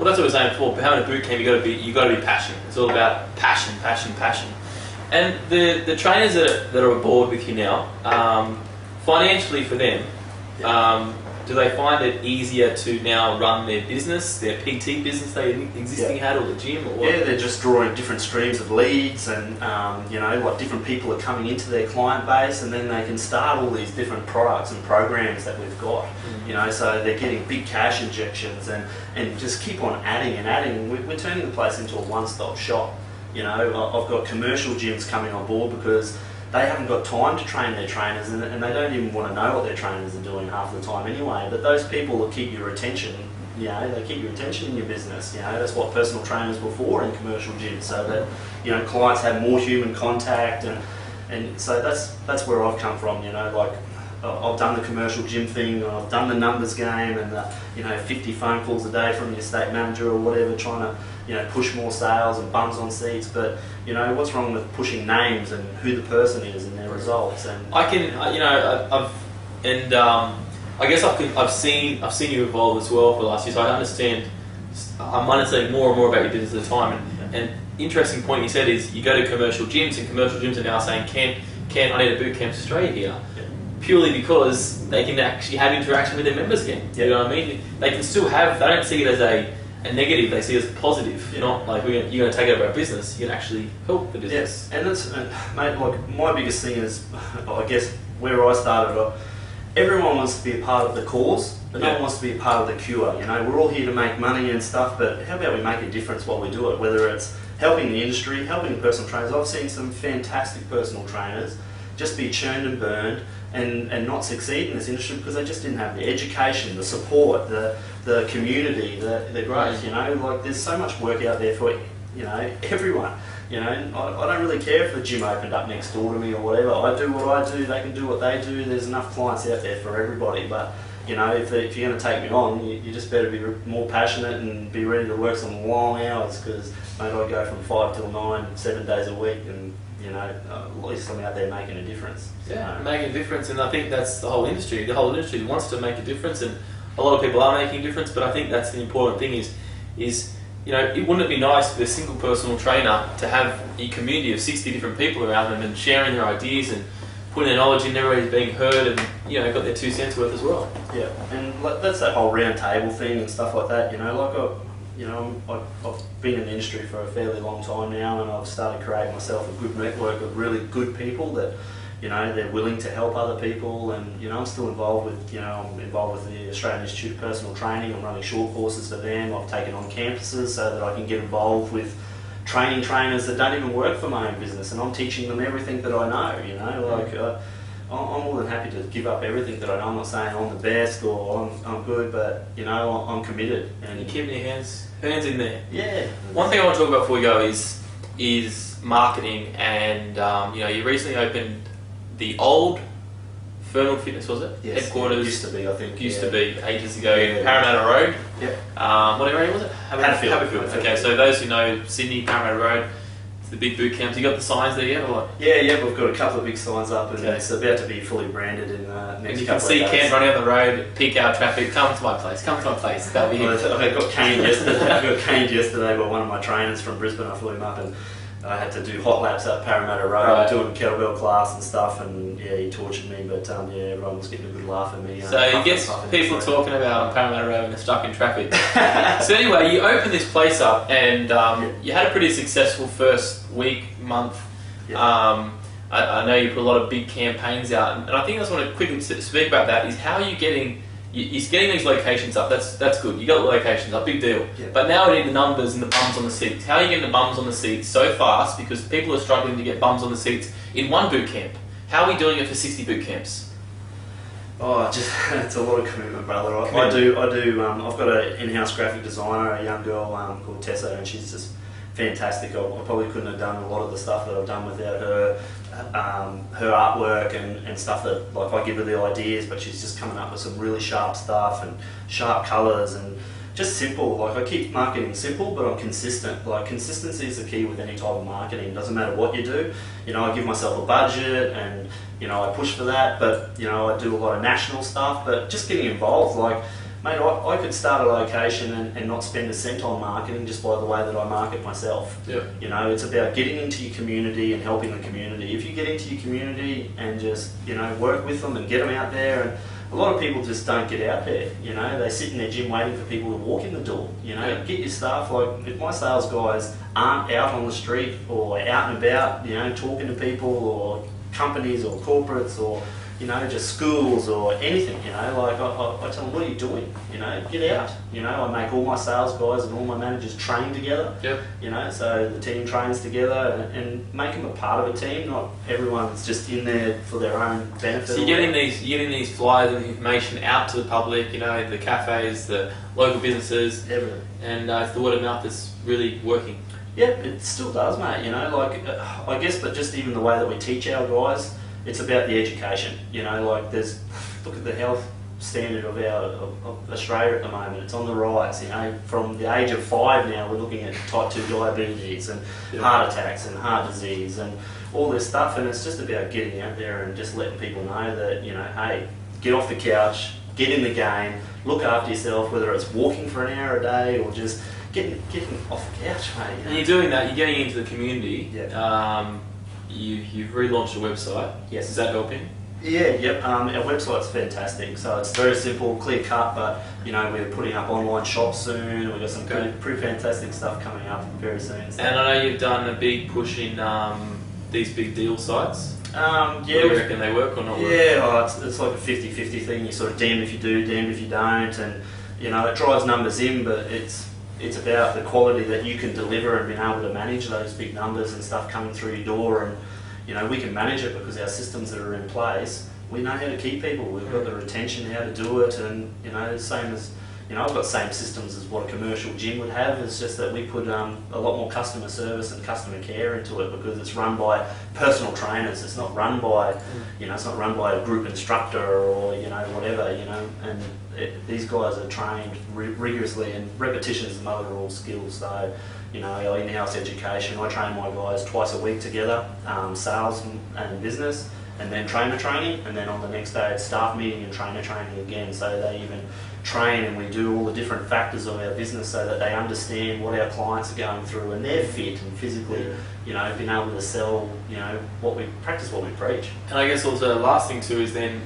Well, that's what we were saying before. For having a boot camp, you got to be passionate. It's all about passion, passion, passion. And the trainers that are aboard with you now, financially for them, do they find it easier to now run their business, their PT business they existing had, or the gym, or what? Yeah, they're just drawing different streams of leads, and you know, like different people are coming into their client base, and then they can start all these different products and programs that we've got. You know, so they're getting big cash injections, and just keep on adding and adding. We're turning the place into a one-stop shop. You know, I've got commercial gyms coming on board because they haven't got time to train their trainers, and they don't even want to know what their trainers are doing half the time anyway. But those people will keep your attention. You know, they keep your attention in your business. You know, that's what personal trainers were for in commercial gyms, so that, you know, clients have more human contact, and so that's where I've come from. You know, like, I've done the commercial gym thing, I've done the numbers game, and the, you know, 50 phone calls a day from your estate manager or whatever, trying to, you know, push more sales and bums on seats. But, you know, what's wrong with pushing names and who the person is and their results? And I can, you know, I guess I've seen you evolve as well for the last year, so I'm understanding more and more about your business at the time. And interesting point you said is you go to commercial gyms, and commercial gyms are now saying, can I need a boot camp to Australia here? Purely because they can actually have interaction with their members again. You know what I mean? They can still have, they don't see it as a negative, they see it as a positive. Not like you're going to take over our business, you can actually help the business. Yes, and that's, mate, like, my biggest thing is, I guess, where I started, everyone wants to be a part of the cause, but no one wants to be a part of the cure. You know, we're all here to make money and stuff, but how about we make a difference while we do it? Whether it's helping the industry, helping personal trainers. I've seen some fantastic personal trainers just be churned and burned and not succeed in this industry because they just didn't have the education, the support, the community, the growth. You know, like, there's so much work out there for, you know, everyone. You know, I don't really care if the gym opened up next door to me or whatever. I do what I do, they can do what they do. There's enough clients out there for everybody. But, you know, if you're going to take me on, you just better be more passionate and be ready to work some long hours, because, mate, I go from 5 till 9, 7 days a week, and, you know, at least I'm out there making a difference. Yeah, making a difference, and I think that's the whole industry. The whole industry wants to make a difference, and a lot of people are making a difference, but I think that's the important thing is you know, wouldn't it be nice for a single personal trainer to have a community of 60 different people around them and sharing their ideas and putting their knowledge in, everybody's being heard and, you know, got their 2 cents worth as well. Yeah, and that's that whole round table thing and stuff like that, you know, like I've been in the industry for a fairly long time now, and I've started creating myself a good network of really good people that, you know, they're willing to help other people. And, you know, I'm still involved with, I'm involved with the Australian Institute of Personal Training. I'm running short courses for them. I've taken on campuses so that I can get involved with training trainers that don't even work for my own business, and I'm teaching them everything that I know, you know, like, I'm more than happy to give up everything that I know. I'm not saying I'm the best or I'm good, but, you know, I'm committed. And you're keeping your hands in there. Yeah. One thing I want to talk about before we go is marketing, and you know, you recently opened the old Fernal Fitness, was it? Yes, headquarters. Used to be, I think. Used to be ages ago, Parramatta Road. Yeah. What area was it? Haberfield. Okay, so those who know Sydney, Parramatta Road, it's the big boot camps. You got the signs there yet, or what? Yeah, we've got a couple of big signs up, and it's about to be fully branded in the next couple of days. And you can see Ken running on the road, peak hour traffic. Come to my place. That'll be it. I got caned yesterday by one of my trainers from Brisbane. I flew him up, and I had to do hot laps up Parramatta Road, doing kettlebell class and stuff, and yeah, he tortured me, but yeah, everyone was getting a good laugh at me. So he gets people talking about on Parramatta Road and they're stuck in traffic. So anyway, you opened this place up, and you had a pretty successful first week, month. I know you put a lot of big campaigns out, and I think I just want to quickly speak about that, is how you're getting these locations up. That's good. You got the locations up, big deal. Yeah. But now we need the numbers and the bums on the seats. How are you getting the bums on the seats so fast? Because people are struggling to get bums on the seats in one boot camp. How are we doing it for 60 boot camps? Oh, it's a lot of commitment, brother. I do. I've got an in-house graphic designer, a young girl called Tessa, and she's just fantastic. I probably couldn't have done a lot of the stuff that I've done without her. Her artwork and stuff that, like, I give her the ideas, but she's just coming up with some really sharp stuff and sharp colours and just simple. Like, I keep marketing simple, but I'm consistent. Like, consistency is the key with any type of marketing. It doesn't matter what you do. You know, I give myself a budget and, you know, I push for that, but, you know, I do a lot of national stuff, but just getting involved. Like, mate, I could start a location and not spend a cent on marketing just by the way that I market myself. Yeah. You know, it's about getting into your community and helping the community. If you get into your community and just, you know, work with them and get them out there, and a lot of people just don't get out there, you know, they sit in their gym waiting for people to walk in the door, you know, get your staff. Like, if my sales guys aren't out on the street or out and about, you know, talking to people or companies or corporates or, you know, just schools or anything, you know, like I tell them, what are you doing? You know, get out. You know, I make all my sales guys and all my managers train together. Yep. You know, so the team trains together and make them a part of a team. Not everyone's just in there for their own benefit. So you're getting these flyers and information out to the public. You know, the cafes, the local businesses, everything, and it's the word of mouth that's really working. Yeah, it still does, mate. You know, like I guess, but just even the way that we teach our guys. It's about the education, you know, like look at the health standard of Australia at the moment. It's on the rise, you know, from the age of 5 now we're looking at type 2 diabetes and heart attacks and heart disease and all this stuff, and it's just about getting out there and just letting people know that, you know, hey, get off the couch, get in the game, look after yourself, whether it's walking for an hour a day or just getting off the couch, mate. You know? And you're doing that, you're getting into the community. Yeah. You've relaunched a website. Yes. Is that helping? Yeah, yep. Our website's fantastic. So it's very simple, clear cut, but you know, we're putting up online shops soon. We've got some pretty fantastic stuff coming up very soon. So. And I know you've done a big push in these big deal sites. Yeah. Do you reckon they work or not work? Yeah, it's like a 50-50 thing. You sort of damned if you do, damned if you don't, and you know, it drives numbers in, but it's about the quality that you can deliver and being able to manage those big numbers and stuff coming through your door. And you know, we can manage it because our systems that are in place, we know how to keep people. We've got the retention, how to do it, and you know, same as, you know, I've got the same systems as what a commercial gym would have. It's just that we put a lot more customer service and customer care into it because it's run by personal trainers. It's not run by, you know, it's not run by a group instructor or, you know, whatever, you know. And these guys are trained rigorously, and repetition is the mother of all skills. So, you know, in-house education, I train my guys twice a week together, sales and business, and then trainer training, and then on the next day it's staff meeting and trainer training again. So they even train, and we do all the different factors of our business so that they understand what our clients are going through and they're fit and physically, you know, being able to sell, you know, practice what we preach. And I guess also the last thing too is then,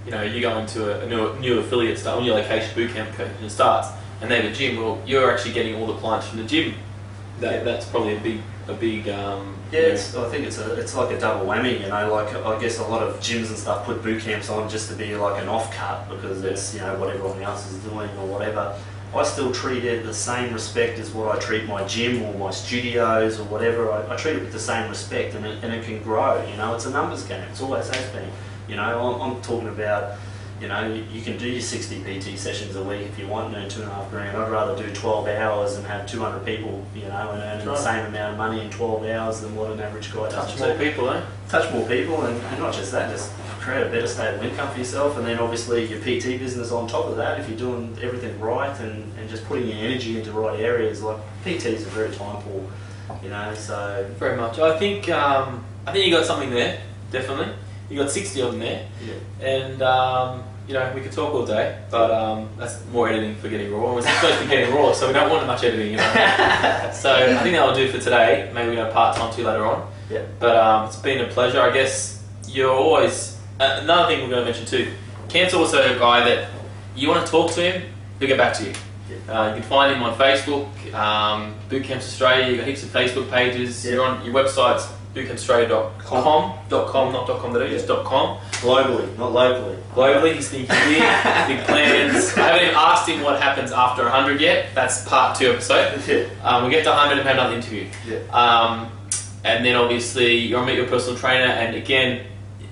you know, you go into a new affiliate start, on your location bootcamp coach starts, and they have a gym. Well, you're actually getting all the clients from the gym. That's probably a big. Yeah, I think it's like a double whammy. You know, like I guess a lot of gyms and stuff put boot camps on just to be like an off cut because it's, you know, what everyone else is doing or whatever. I still treat it the same respect as what I treat my gym or my studios or whatever. I treat it with the same respect, and it can grow. You know, it's a numbers game. It's always has been. You know, I'm talking about, you know, you can do your 60 PT sessions a week if you want and earn $2.5 grand. I'd rather do 12 hours and have 200 people, you know, and earn the same amount of money in 12 hours than what an average guy does. Touch more people, eh? Touch more people, and not just that, just create a better stable income for yourself, and then obviously your PT business on top of that if you're doing everything right and just putting your energy into the right areas. Like, PTs are very time poor, you know, so... Very much. I think you got something there, definitely. You got 60 of them there, and you know, we could talk all day, but that's more editing for getting raw. We're supposed to be getting raw, so we don't want much editing, you know. So I think that'll do for today. Maybe we have part-time too later on. Yeah. But it's been a pleasure. I guess you're always another thing we're going to mention too. Kent's also a guy that you want to talk to him, he'll get back to you. Yeah. You can find him on Facebook, Bootcamps Australia. You've got heaps of Facebook pages. Yeah. You're on your website's bootcampaustralia.com, not .com.au, just .com. Globally, not locally. Globally, he's thinking big plans. I haven't even asked him what happens after 100 yet. That's part 2 episode. Yeah. We get to 100 and have another interview. Yeah. And then obviously you'll meet your personal trainer. And again,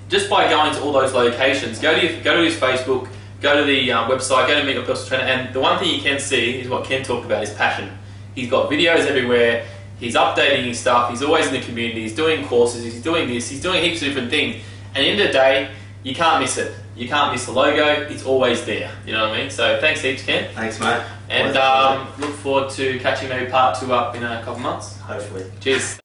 just by going to all those locations, go to his Facebook, go to the website, go to meet your personal trainer. And the one thing you can see is what Ken talked about, is passion. He's got videos everywhere. He's updating his stuff, he's always in the community, he's doing courses, he's doing this, he's doing heaps of different things. And at the end of the day, you can't miss it. You can't miss the logo, it's always there. You know what I mean? So thanks heaps, Ken. Thanks, mate. And look forward to catching maybe part 2 up in a couple months. Hopefully. Cheers.